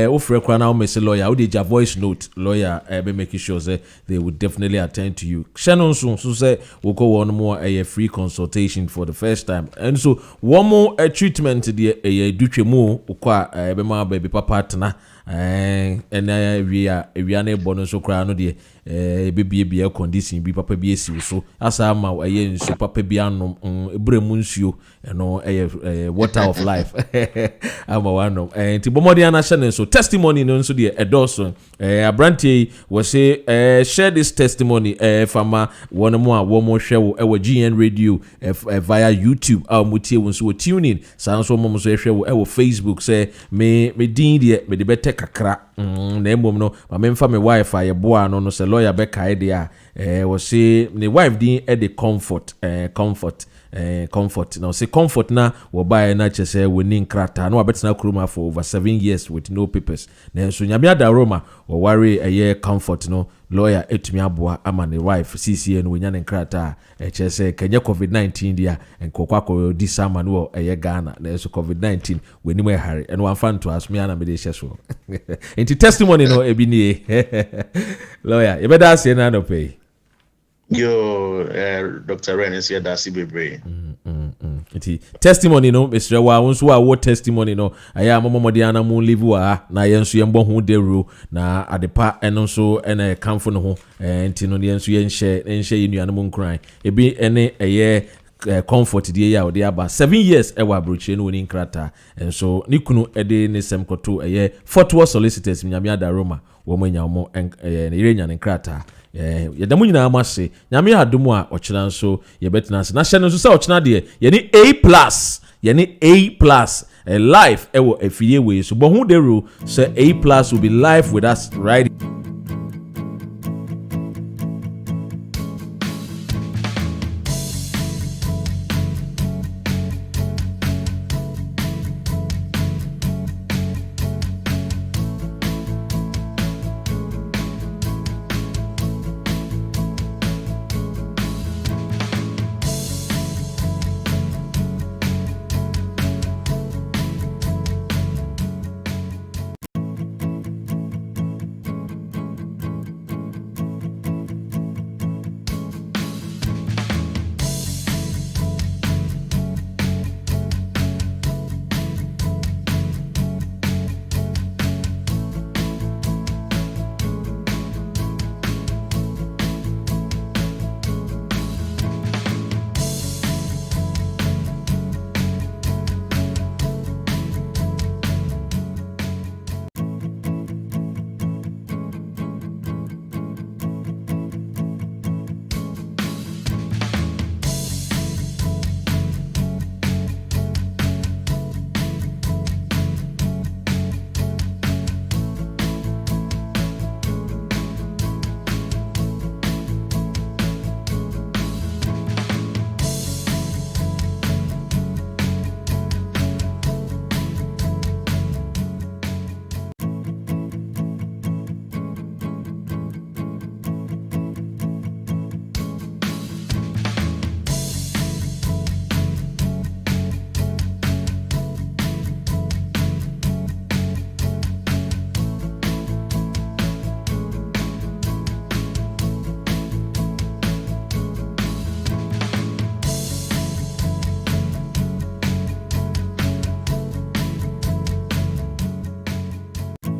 o frɛ kwa na o message lawyer o dey voice note lawyer be make sure say they will definitely attend to you shenon so say we go one more free consultation for the first time and so one more treatment the dutwemu ukwa be ma baby papa tena we are na ebo so kra no de bebie condition bi papa bi esi so asa ma nso papa bi anom ebremu nsuo no water of life ama wano nti bomodi ana share so testimony no nso de edoso abrantie we say share this testimony fama one mo a wo mo hwe wo GN radio via YouTube mutie wo nso TUNEIN sanso mo so hwe wo Facebook say me din de me de bete kakra na emom no ma memfa me wife a ye boa no se lawyer be kai de a we say me wife din e de comfort now say comfort na wo buy na chese we nin krata na wabetena kuruma for over 7 years with no papers na so nyame ada Roma wo worry comfort no lawyer etumi aboa ama ne wife CCN we nya ne krata chese kenye COVID-19 dia enkokwa disama no Ghana na so COVID-19 we ni hare and one fan to ask me ana me de hyeso into testimony no ebi ni lawyer you better say na no pay. Yo, Dr. Ren is here. That's Bebre. nti testimony no mesre wa wonso a wo testimony no aya momomode ana mu live wa na yenso yembo ho dero na adepa eno so ena kamfo no ho nti no yenso yenhye yenuane mu nkran ebi ene eye comfort die ya ode aba 7 years ewa abrochire no woni nkrata enso ni kunu ede ne sem koto eye Fortwell Solicitors nyame ada Roma wo manya mo ire nya nkrata yɛdamu nyinaa amase nyame adomu a ɔkyena nso yɛbɛtena ase na hyɛ no nso sɛ ɔkyena deɛ yɛne A+ life ɛwɔ afidie wei so bɔho dero sɛ A+ will be live with us right